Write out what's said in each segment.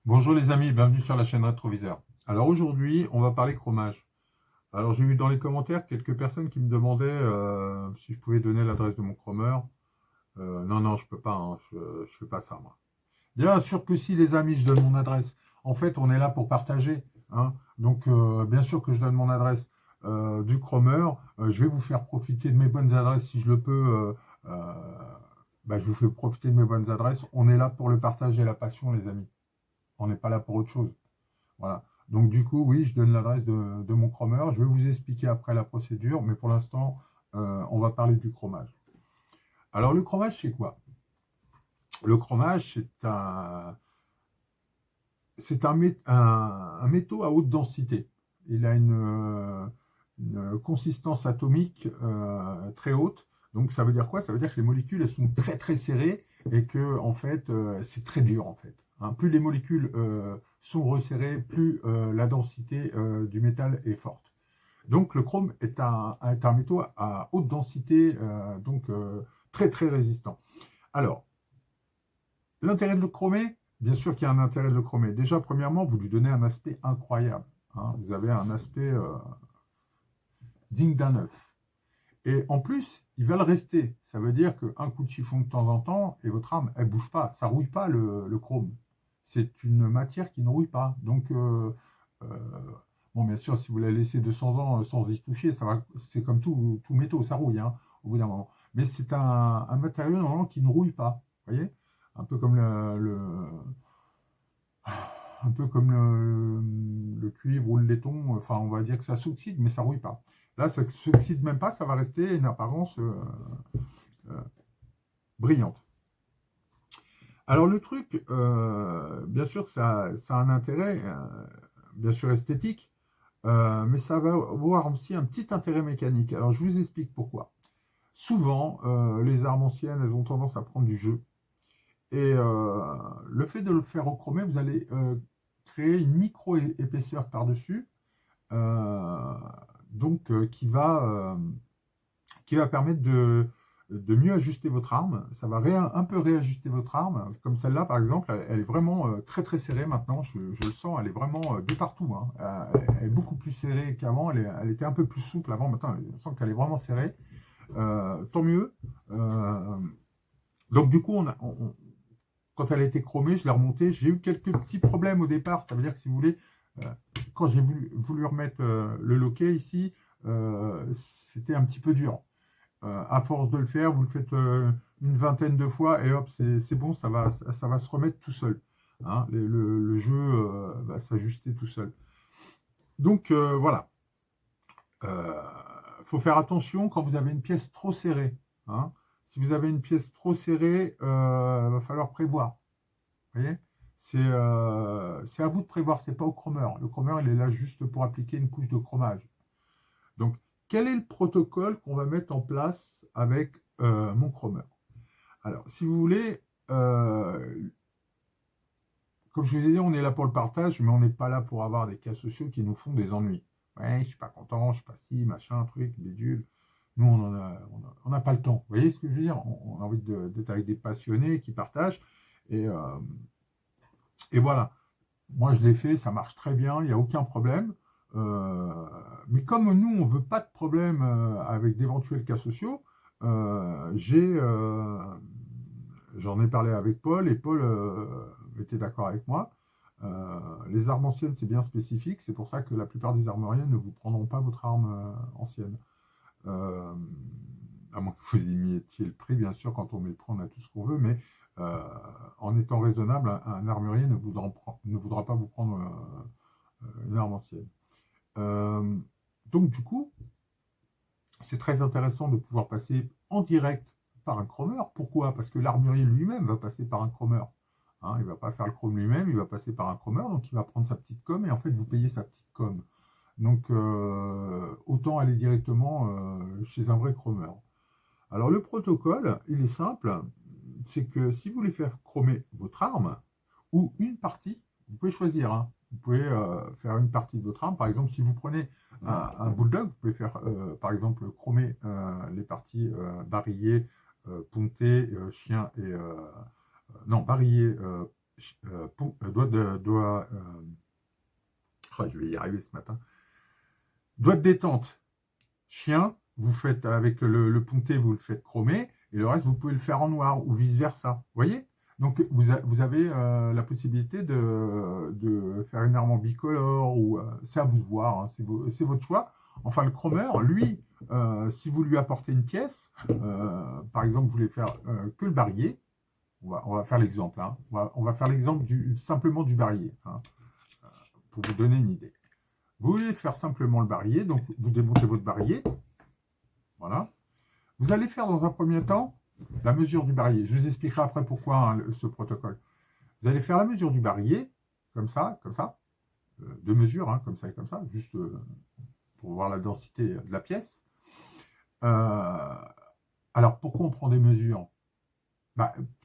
Bonjour les amis, bienvenue sur la chaîne Rétroviseur. Alors aujourd'hui, on va parler chromage. Alors j'ai eu dans les commentaires quelques personnes qui me demandaient si je pouvais donner l'adresse de mon chromeur. Non, non, je peux pas, hein, je fais pas ça moi. Bien sûr que si les amis, je donne mon adresse. En fait, on est là pour partager, hein. Donc bien sûr que je donne mon adresse du chromeur. Je vais vous faire profiter de mes bonnes adresses si je le peux. Je vous fais profiter de mes bonnes adresses. On est là pour le partage et la passion, les amis. On n'est pas là pour autre chose. Voilà. Donc du coup, oui, je donne l'adresse de mon chromeur. Je vais vous expliquer après la procédure, mais pour l'instant, on va parler du chromage. Alors le chromage, c'est quoi? Le chromage, c'est un métaux à haute densité. Il a une consistance atomique très haute. Donc ça veut dire quoi? Ça veut dire que les molécules elles sont très très serrées et que en fait c'est très dur en fait, hein. Plus les molécules sont resserrées, plus la densité du métal est forte. Donc le chrome est un métaux à haute densité, très très résistant. Alors, l'intérêt de le chromer, bien sûr qu'il y a un intérêt de le chromer. Déjà, premièrement, vous lui donnez un aspect incroyable, hein. Vous avez un aspect digne d'un œuf. Et en plus, il va le rester. Ça veut dire qu'un coup de chiffon de temps en temps, et votre arme, elle ne bouge pas. Ça ne rouille pas le chrome. C'est une matière qui ne rouille pas. Donc, euh, bon, bien sûr, si vous la laissez 200 ans sans y toucher, c'est comme tout métaux, ça rouille, hein, au bout d'un moment. Mais c'est un matériau normalement qui ne rouille pas. Vous voyez? Un peu comme un peu comme le cuivre ou le laiton. Enfin, on va dire que ça s'oxyde, mais ça rouille pas. Là, ça ne s'oxyde même pas, ça va rester une apparence euh, brillante. Alors le truc, bien sûr, ça a un intérêt, bien sûr esthétique, mais ça va avoir aussi un petit intérêt mécanique. Alors je vous explique pourquoi. Souvent, les armes anciennes, elles ont tendance à prendre du jeu. Et le fait de le faire au chromé, vous allez créer une micro-épaisseur par-dessus, euh, qui va permettre de mieux ajuster votre arme. Ça va un peu réajuster votre arme. Comme celle-là, par exemple, elle est vraiment très très serrée maintenant. Je le sens, elle est vraiment de partout, hein. Elle est beaucoup plus serrée qu'avant. Elle était un peu plus souple avant. Maintenant, je sens qu'elle est vraiment serrée. Tant mieux. Euh, donc du coup, quand elle a été chromée, je l'ai remontée. J'ai eu quelques petits problèmes au départ. Ça veut dire que si vous voulez, euh, quand j'ai voulu remettre le loquet ici, c'était un petit peu dur. À force de le faire, vous le faites une vingtaine de fois et hop, c'est bon, ça va se remettre tout seul, hein. Le jeu va s'ajuster tout seul. Donc voilà. Il faut faire attention quand vous avez une pièce trop serrée, hein. Si vous avez une pièce trop serrée, il va falloir prévoir. Vous voyez? C'est à vous de prévoir, c'est pas au chromeur. Le chromeur, il est là juste pour appliquer une couche de chromage. Donc, quel est le protocole qu'on va mettre en place avec mon chromeur? Alors, si vous voulez, comme je vous ai dit, on est là pour le partage, mais on n'est pas là pour avoir des cas sociaux qui nous font des ennuis. Ouais, je suis pas content, je suis pas ci, machin, truc, bidule. Nous, on n'a pas le temps. Vous voyez ce que je veux dire? On a envie d'être avec des passionnés qui partagent. Et, euh, et voilà. Moi, je l'ai fait, ça marche très bien, il n'y a aucun problème. Euh, mais comme nous, on ne veut pas de problème avec d'éventuels cas sociaux, euh, j'ai, euh, j'en ai parlé avec Paul et Paul était d'accord avec moi. Les armes anciennes, c'est bien spécifique, c'est pour ça que la plupart des armuriers ne vous prendront pas votre arme ancienne. Euh, à moins que vous y mettiez le prix, bien sûr, quand on met le prix, on a tout ce qu'on veut, mais euh, en étant raisonnable, un armurier ne voudra pas vous prendre une arme ancienne. Euh, donc, du coup, c'est très intéressant de pouvoir passer en direct par un chromeur. Pourquoi? Parce que l'armurier lui-même va passer par un chromeur, hein. Il ne va pas faire le chrome lui-même, il va passer par un chromeur, donc il va prendre sa petite com et en fait, vous payez sa petite com. Donc, autant aller directement chez un vrai chromeur. Alors le protocole, il est simple, c'est que si vous voulez faire chromer votre arme, ou une partie, vous pouvez choisir, hein. Vous pouvez faire une partie de votre arme. Par exemple, si vous prenez un bulldog, vous pouvez faire, par exemple, chromer les parties barillet, ponté, chien et... non, barillet, je vais y arriver ce matin. Doigt de détente, chien, vous faites avec le ponté, vous le faites chromer, et le reste, vous pouvez le faire en noir, ou vice-versa. Vous voyez? Donc, vous avez la possibilité de faire une arme en bicolore, ou c'est à vous de voir, hein, c'est votre choix. Enfin, le chromeur, lui, si vous lui apportez une pièce, par exemple, vous voulez faire que le barillet, on va faire l'exemple, hein, on va faire l'exemple simplement du barillet, hein, pour vous donner une idée. Vous voulez faire simplement le barillet, donc vous démontez votre barillet, voilà. Vous allez faire dans un premier temps la mesure du barillet. Je vous expliquerai après pourquoi hein, ce protocole. Vous allez faire la mesure du barillet, comme ça, deux mesures, hein, comme ça et comme ça, juste pour voir la densité de la pièce. Alors, pourquoi on prend des mesures?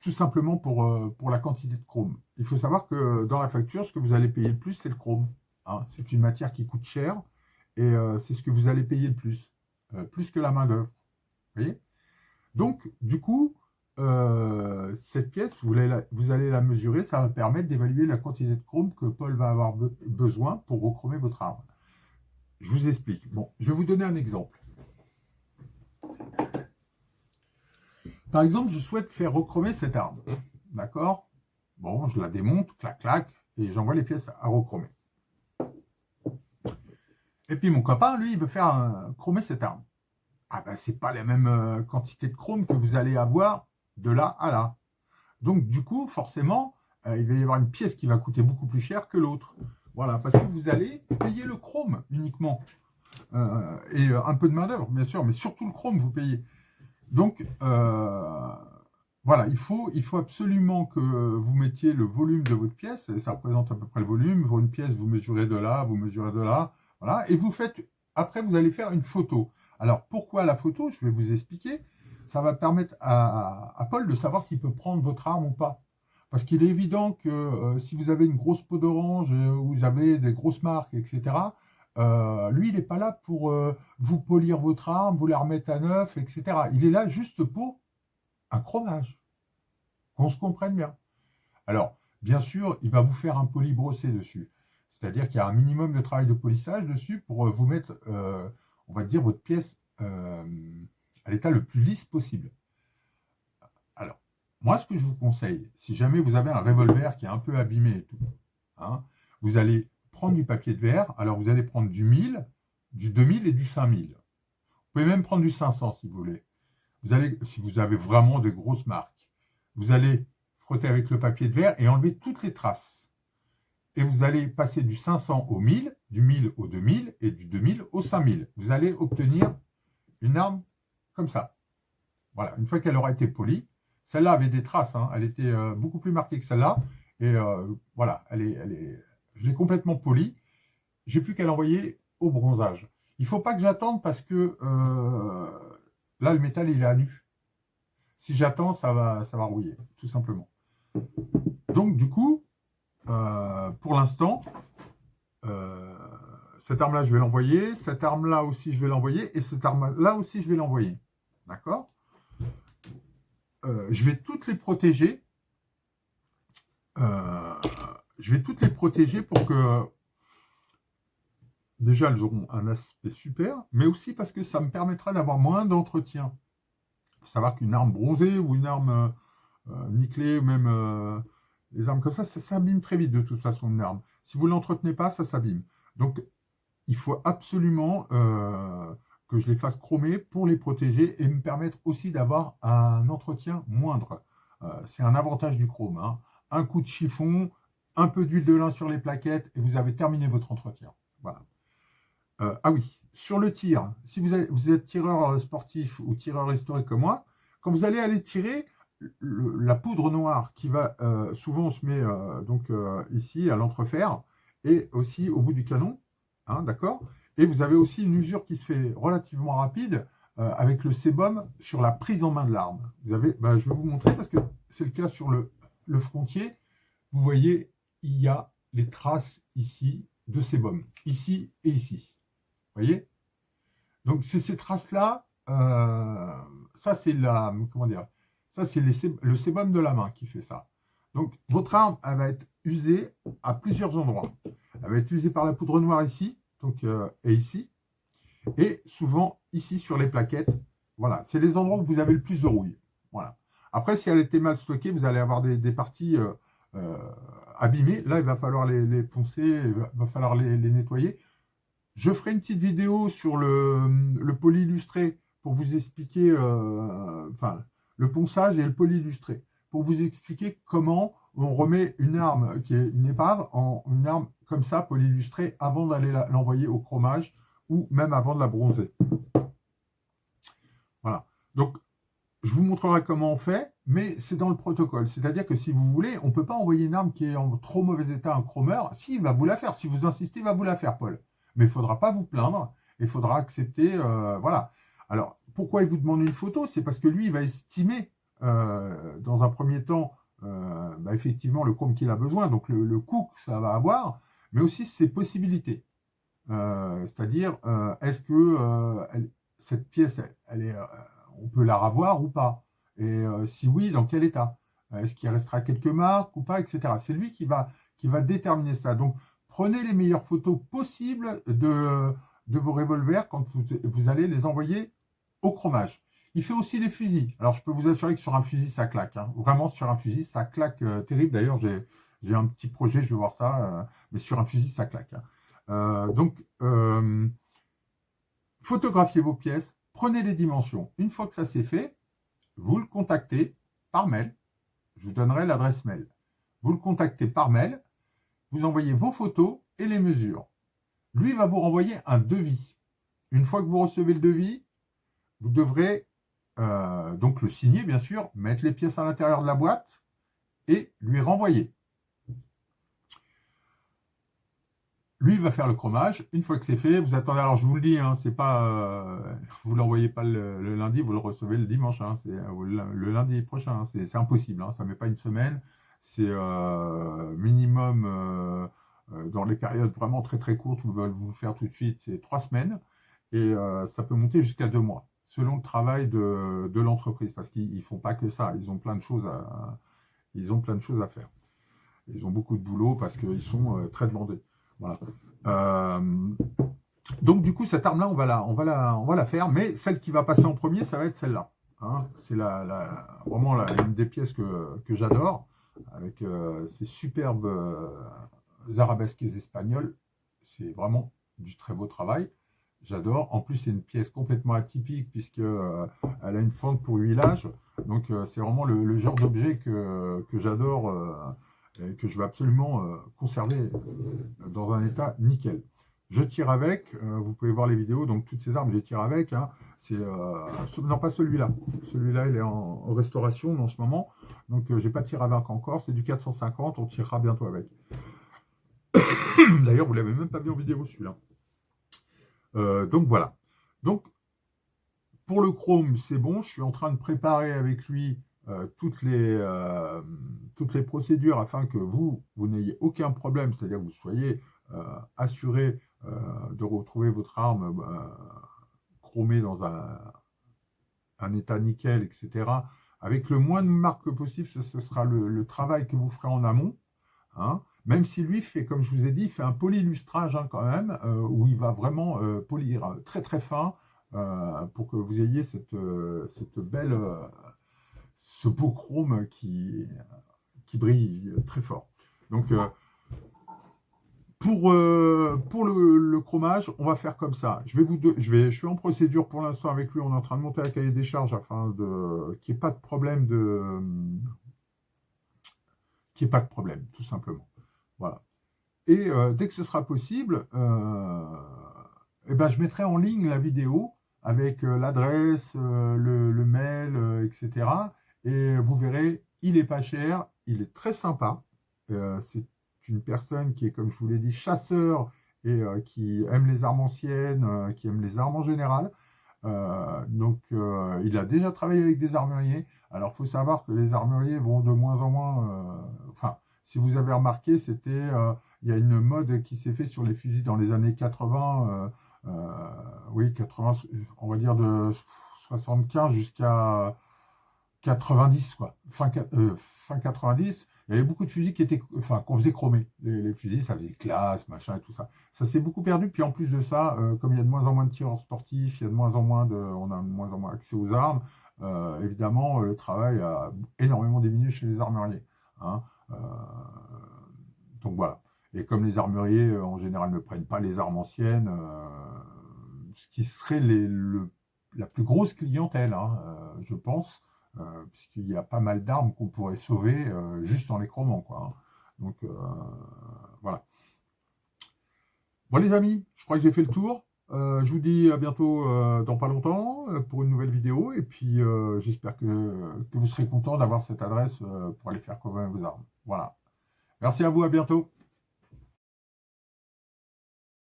Tout simplement pour la quantité de chrome. Il faut savoir que dans la facture, ce que vous allez payer le plus, c'est le chrome. Hein. C'est une matière qui coûte cher et c'est ce que vous allez payer le plus que la main-d'œuvre. Vous voyez? Donc, du coup, cette pièce, vous allez la mesurer, ça va permettre d'évaluer la quantité de chrome que Paul va avoir besoin pour rechromer votre arme. Je vous explique. Bon, je vais vous donner un exemple. Par exemple, je souhaite faire rechromer cette arme. D'accord? Bon, je la démonte, clac, clac, et j'envoie les pièces à rechromer. Et puis mon copain, lui, il veut faire chromer cette arme. Ah ben, c'est pas la même quantité de chrome que vous allez avoir de là à là. Donc, du coup, forcément, il va y avoir une pièce qui va coûter beaucoup plus cher que l'autre. Voilà, parce que vous allez payer le chrome uniquement. Et un peu de main-d'œuvre, bien sûr, mais surtout le chrome, vous payez. Donc, voilà, il faut absolument que vous mettiez le volume de votre pièce, et ça représente à peu près le volume. Pour une pièce, vous mesurez de là, vous mesurez de là, voilà, et vous faites, après, vous allez faire une photo. Alors, pourquoi la photo? Je vais vous expliquer. Ça va permettre à Paul de savoir s'il peut prendre votre arme ou pas. Parce qu'il est évident que si vous avez une grosse peau d'orange, ou vous avez des grosses marques, etc., lui, il n'est pas là pour vous polir votre arme, vous la remettre à neuf, etc. Il est là juste pour un chromage, qu'on se comprenne bien. Alors, bien sûr, il va vous faire un poli brossé dessus. C'est-à-dire qu'il y a un minimum de travail de polissage dessus pour vous mettre, on va dire, votre pièce à l'état le plus lisse possible. Alors, moi, ce que je vous conseille, si jamais vous avez un revolver qui est un peu abîmé et tout, hein, vous allez prendre du papier de verre. Alors, vous allez prendre du 1000, du 2000 et du 5000. Vous pouvez même prendre du 500 si vous voulez. Si vous avez vraiment de grosses marques, vous allez frotter avec le papier de verre et enlever toutes les traces. Et vous allez passer du 500 au 1000, du 1000 au 2000 et du 2000 au 5000. Vous allez obtenir une arme comme ça. Voilà, une fois qu'elle aura été polie, celle-là avait des traces, hein, elle était beaucoup plus marquée que celle-là. Et voilà, je l'ai complètement polie. J'ai plus qu'à l'envoyer au bronzage. Il ne faut pas que j'attende parce que là, le métal, il est à nu. Si j'attends, ça va rouiller, tout simplement. Donc, du coup, pour l'instant, cette arme-là, je vais l'envoyer. Cette arme-là aussi, je vais l'envoyer. Et cette arme-là aussi, je vais l'envoyer. D'accord? Je vais toutes les protéger. Je vais toutes les protéger pour que déjà elles auront un aspect super, mais aussi parce que ça me permettra d'avoir moins d'entretien. Il faut savoir qu'une arme bronzée ou une arme nickelée, ou même les armes comme ça s'abîme très vite de toute façon une arme. Si vous ne l'entretenez pas, ça s'abîme. Donc il faut absolument que je les fasse chromer pour les protéger et me permettre aussi d'avoir un entretien moindre. C'est un avantage du chrome. Hein. Un coup de chiffon, un peu d'huile de lin sur les plaquettes et vous avez terminé votre entretien. Voilà. Ah oui, sur le tir, si vous êtes tireur sportif ou tireur historique comme moi, quand vous allez aller tirer, la poudre noire qui va, souvent on se met donc ici à l'entrefer et aussi au bout du canon, hein, d'accord? Et vous avez aussi une usure qui se fait relativement rapide avec le sébum sur la prise en main de l'arme. Je vais vous montrer parce que c'est le cas sur le frontier. Vous voyez, il y a les traces ici de sébum, ici et ici. Vous voyez? Donc c'est ces traces-là, ça c'est comment dire, ça c'est le sébum de la main qui fait ça. Donc, votre arme, elle va être usée à plusieurs endroits. Elle va être usée par la poudre noire ici, donc, et ici, et souvent ici sur les plaquettes. Voilà, c'est les endroits où vous avez le plus de rouille. Voilà. Après, si elle était mal stockée, vous allez avoir des parties euh, abîmées. Là, il va falloir les poncer, il va falloir les nettoyer. Je ferai une petite vidéo sur le polyillustré pour vous expliquer, enfin, le ponçage et le polyillustré, pour vous expliquer comment on remet une arme qui est une épave en une arme comme ça, polyillustrée, avant d'aller l'envoyer au chromage ou même avant de la bronzer. Voilà. Donc, je vous montrerai comment on fait, mais c'est dans le protocole. C'est-à-dire que si vous voulez, on ne peut pas envoyer une arme qui est en trop mauvais état à un chromeur. Si, il va vous la faire. Si vous insistez, il va vous la faire, Paul. Mais il ne faudra pas vous plaindre. Il faudra accepter. Voilà. Alors, pourquoi il vous demande une photo? C'est parce que lui, il va estimer, dans un premier temps, effectivement, le chrome qu'il a besoin, donc le coût que ça va avoir, mais aussi ses possibilités. C'est-à-dire, est-ce que cette pièce, on peut la revoir ou pas? Et si oui, dans quel état? Est-ce qu'il restera quelques marques ou pas, etc. C'est lui qui va déterminer ça. Donc, prenez les meilleures photos possibles de vos revolvers quand vous allez les envoyer au chromage. Il fait aussi les fusils. Alors, je peux vous assurer que sur un fusil, ça claque. Hein. Vraiment, sur un fusil, ça claque terrible. D'ailleurs, j'ai un petit projet, je vais voir ça. Mais sur un fusil, ça claque. Hein. Donc, photographiez vos pièces, prenez les dimensions. Une fois que ça c'est fait, vous le contactez par mail. Je vous donnerai l'adresse mail. Vous le contactez par mail, vous envoyez vos photos et les mesures. Lui va vous renvoyer un devis. Une fois que vous recevez le devis, vous devrez donc le signer, bien sûr, mettre les pièces à l'intérieur de la boîte et lui renvoyer. Lui, il va faire le chromage. Une fois que c'est fait, vous attendez. Alors, je vous le dis, hein, c'est pas, vous ne l'envoyez pas le lundi, vous le recevez le dimanche. Hein, c'est le lundi prochain. Hein, c'est impossible. Hein, ça ne met pas une semaine. C'est minimum, dans les périodes vraiment très très courtes, où ils veulent vous le faire tout de suite, c'est 3 semaines. Et ça peut monter jusqu'à 2 mois, selon le travail de l'entreprise. Parce qu'ils ne font pas que ça. Ils ont plein de choses à faire. Ils ont beaucoup de boulot parce qu'ils sont très demandés. Voilà. Donc du coup, cette arme-là, on va la faire, mais celle qui va passer en premier, ça va être celle-là. Hein. C'est vraiment une des pièces que j'adore, avec ces superbes arabesques espagnoles. C'est vraiment du très beau travail. J'adore. En plus, c'est une pièce complètement atypique puisque elle a une fente pour huilage. Donc, c'est vraiment le genre d'objet que j'adore et que je veux absolument conserver dans un état nickel. Je tire avec, vous pouvez voir les vidéos, donc toutes ces armes, je les tire avec. Hein, non, pas celui-là. Celui-là, il est en restauration en ce moment. Donc, j'ai pas tiré avec encore. C'est du 450, on tirera bientôt avec. D'ailleurs, vous ne l'avez même pas vu en vidéo, celui-là. Donc, voilà. Donc, pour le chrome, c'est bon. Je suis en train de préparer avec lui toutes les procédures afin que vous n'ayez aucun problème, c'est-à-dire que vous soyez assuré de retrouver votre arme chromée dans un état nickel, etc. Avec le moins de marques possible, ce sera le travail que vous ferez en amont. Hein. Même si lui fait, comme je vous ai dit, il fait un polyillustrage hein, quand même, où il va vraiment polir très très fin pour que vous ayez cette belle, ce beau chrome qui brille très fort. Donc pour le chromage, on va faire comme ça. Je suis en procédure pour l'instant avec lui. On est en train de monter un cahier des charges afin qu'il n'y ait pas de problème tout simplement. Voilà. Et dès que ce sera possible, je mettrai en ligne la vidéo avec l'adresse, le mail, etc. Et vous verrez, il n'est pas cher, il est très sympa. C'est une personne qui est, comme je vous l'ai dit, chasseur et qui aime les armes anciennes, qui aime les armes en général. Donc, il a déjà travaillé avec des armuriers. Alors, il faut savoir que les armuriers vont de moins en moins... si vous avez remarqué, il y a une mode qui s'est faite sur les fusils dans les années 80. Oui, 80, on va dire de 75 jusqu'à 90, quoi. Fin 90, il y avait beaucoup de fusils qui étaient, enfin, qu'on faisait chromer. Les fusils, ça faisait classe, machin et tout ça. Ça s'est beaucoup perdu. Puis en plus de ça, comme il y a de moins en moins de tireurs sportifs, il y a de moins en moins on a de moins en moins accès aux armes. Évidemment, le travail a énormément diminué chez les armuriers, hein. Donc voilà. Et comme les armuriers, en général, ne prennent pas les armes anciennes, ce qui serait la plus grosse clientèle, hein, je pense, puisqu'il y a pas mal d'armes qu'on pourrait sauver juste en les chromant, quoi, hein. Donc voilà. Bon les amis, je crois que j'ai fait le tour. Je vous dis à bientôt dans pas longtemps pour une nouvelle vidéo. Et puis j'espère que vous serez content d'avoir cette adresse pour aller faire cover vos armes. Voilà. Merci à vous, à bientôt.